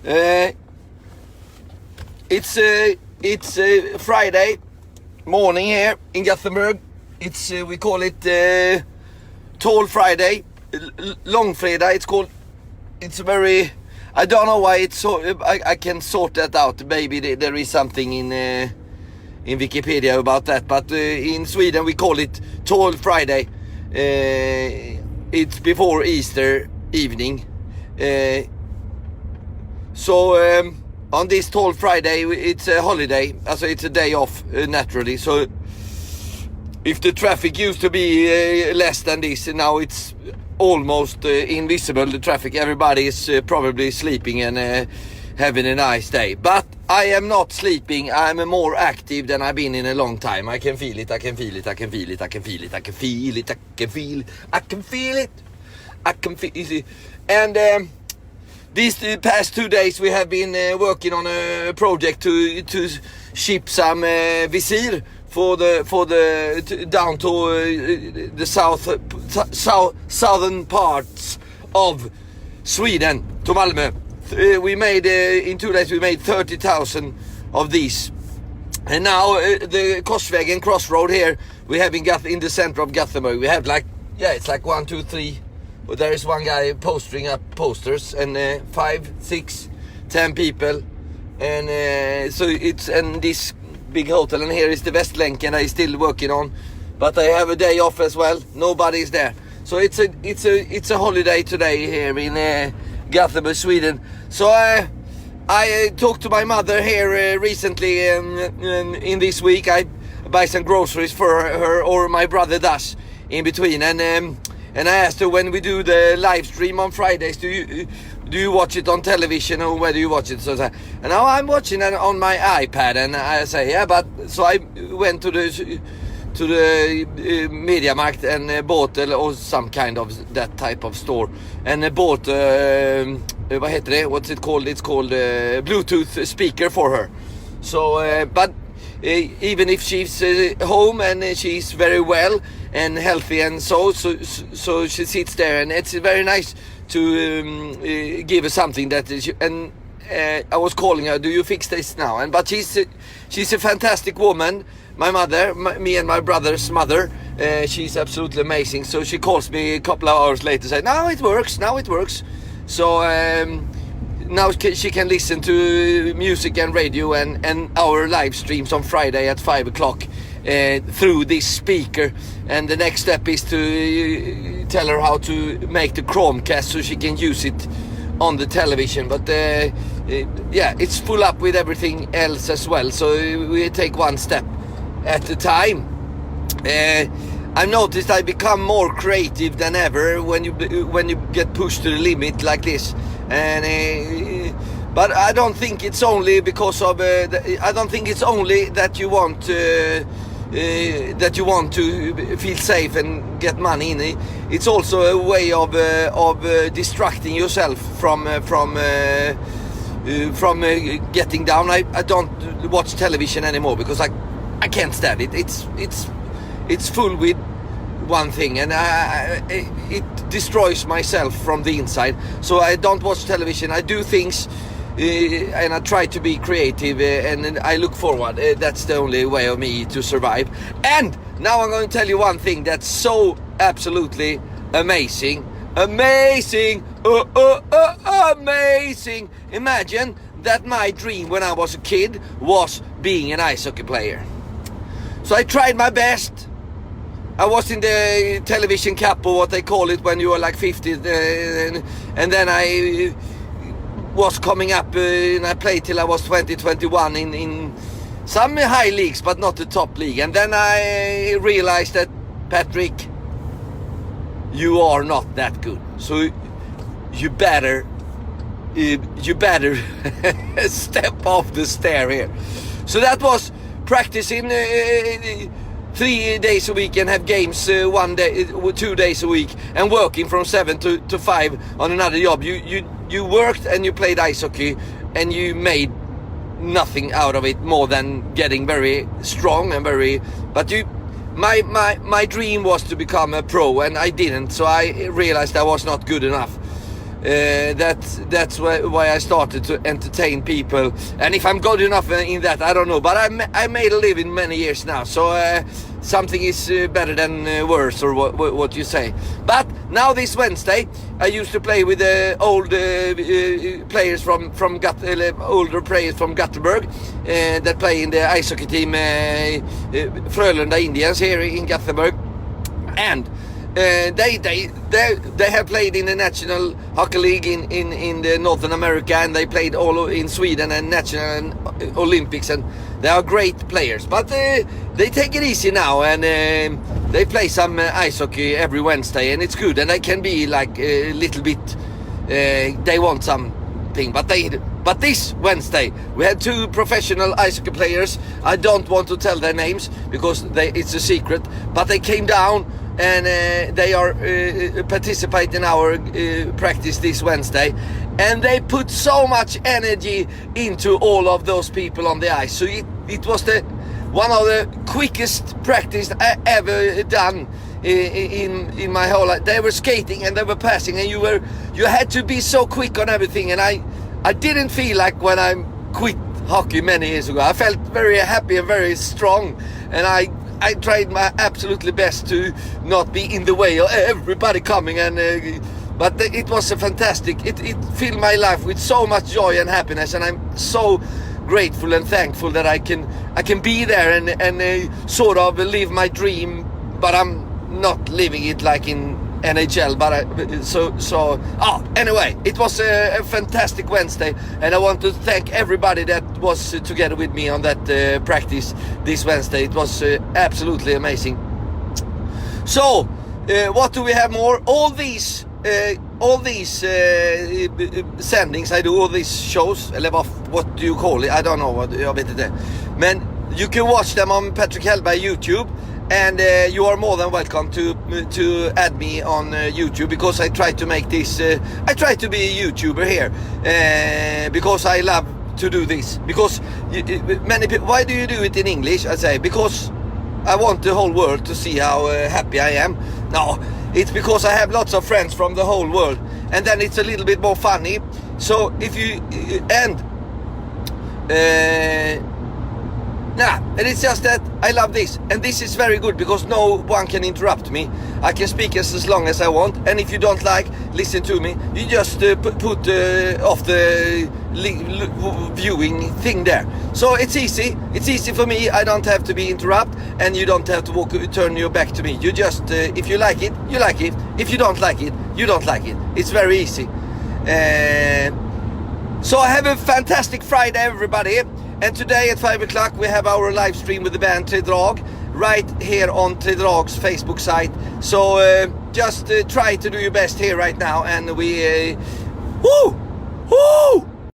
Uh, it's Friday morning here in Gothenburg. It's we call it Tall Friday, Long Friday. It's called. It's very. I don't know why it's so. I can sort that out. Maybe there is something in Wikipedia about that. But in Sweden we call it Tall Friday. It's before Easter evening. So on this Tall Friday it's a holiday. So it's a day off naturally. So if the traffic used to be less than this, now it's almost invisible, the traffic. Everybody is probably sleeping and having a nice day. But I am not sleeping. I'm more active than I've been in a long time. I can feel it, I can feel it, I can feel it, I can feel it, I can feel it, I can feel it, I can feel it, I can feel it. And these past 2 days we have been working on a project to ship some visir for the down to the southern parts of Sweden, to Malmö. We made in 2 days we made 30,000 of these, and now the Korsvägen crossroad here we have in the center of Gothenburg. We have it's like 1, 2, 3. But there is one guy posting up posters, and 5, 6, 10 people, and so it's and this big hotel, and here is the Västlänken I still working on, but I have a day off as well. Nobody is there, so it's a holiday today here in Gothenburg, Sweden. So I talked to my mother here recently, in this week. I buy some groceries for her, or my brother does in between, and I asked her, when we do the live stream on Fridays, do you watch it on television, or where do you watch it? So and now I'm watching it on my iPad, and I say, yeah, but so I went to the MediaMarkt and bought or some kind of that type of store, and bought vad heter det? What's it called? It's called Bluetooth speaker for her. So but even if she's home and she's very well and healthy, and so she sits there, and it's very nice to give her something that I was calling her, do you fix this now? But she's a fantastic woman, my mother, me and my brother's mother. She's absolutely amazing. So she calls me a couple of hours later, say, now it works. So now she can listen to music and radio and our live streams on Friday at 5 o'clock through this speaker. And the next step is to tell her how to make the Chromecast so she can use it on the television. But yeah, it's full up with everything else as well, so we take one step at a time. I've noticed I become more creative than ever when you get pushed to the limit like this. And but I don't think it's only because of I don't think it's only that you want to feel safe and get money in. It's also a way of distracting yourself from getting down. I don't watch television anymore because I can't stand it. It's full with one thing, and it destroys myself from the inside. So I don't watch television. I do things, and I try to be creative, and I look forward. That's the only way of me to survive. And now I'm going to tell you one thing that's so absolutely amazing. Amazing! Amazing! Imagine that my dream when I was a kid was being an ice hockey player. So I tried my best. I was in the television cup, or what they call it when you are like 50, and then I was coming up, and I played till I was 20, 21 in some high leagues, but not the top league. And then I realized that, Patrick, you are not that good. So you better step off the stair here. So that was practicing 3 days a week and have games 1 day, 2 days a week, and working from 7 to 5 on another job. You worked and you played ice hockey, and you made nothing out of it more than getting very strong and very. But my dream was to become a pro, and I didn't. So I realized I was not good enough. That's why I started to entertain people. And if I'm good enough in that, I don't know. But I made a living many years now, so something is better than worse, or what you say. But now this Wednesday, I used to play with old players from older players from Gothenburg that play in the ice hockey team Frölunda Indians here in Gothenburg, and they have played in the National Hockey League in the Northern America, and they played all in Sweden and National Olympics, and they are great players. But they take it easy now, and they play some ice hockey every Wednesday, and it's good. And they can be like a little bit. They want something, but this Wednesday we had 2 professional ice hockey players. I don't want to tell their names because it's a secret. But they came down, and they are participating in our practice this Wednesday, and they put so much energy into all of those people on the ice. So it was one of the quickest practice I ever done in my whole life. They were skating and they were passing, and you had to be so quick on everything. And I didn't feel like when I quit hockey many years ago. I felt very happy and very strong, and I tried my absolutely best to not be in the way of everybody coming, and but it was a fantastic. It filled my life with so much joy and happiness, and I'm so grateful and thankful that I can be there and sort of live my dream, but I'm not living it like in NHL. But anyway, it was a fantastic Wednesday, and I want to thank everybody that was together with me on that practice this Wednesday. It was absolutely amazing. So what do we have more? All these sendings I do, all these shows, eller what do you call it? I don't know, jag vet inte. Men you can watch them on Patrick Hellberg YouTube. And you are more than welcome to add me on YouTube, because I try to make this. I try to be a YouTuber here because I love to do this. Because many people, why do you do it in English? I say because I want the whole world to see how happy I am. No, it's because I have lots of friends from the whole world, and then it's a little bit more funny. So if you and it's just that I love this, and this is very good because no one can interrupt me. I can speak as long as I want, and if you don't listen to me, you just put off the viewing thing there. So it's easy for me. I don't have to be interrupted, and you don't have to turn your back to me. You just if you like it, you like it. If you don't like it, you don't like it. It's very easy. So have a fantastic Friday, everybody. And today at 5 o'clock we have our live stream with the band Tredrag right here on Tredrag's Facebook site. So just try to do your best here right now, and we woo!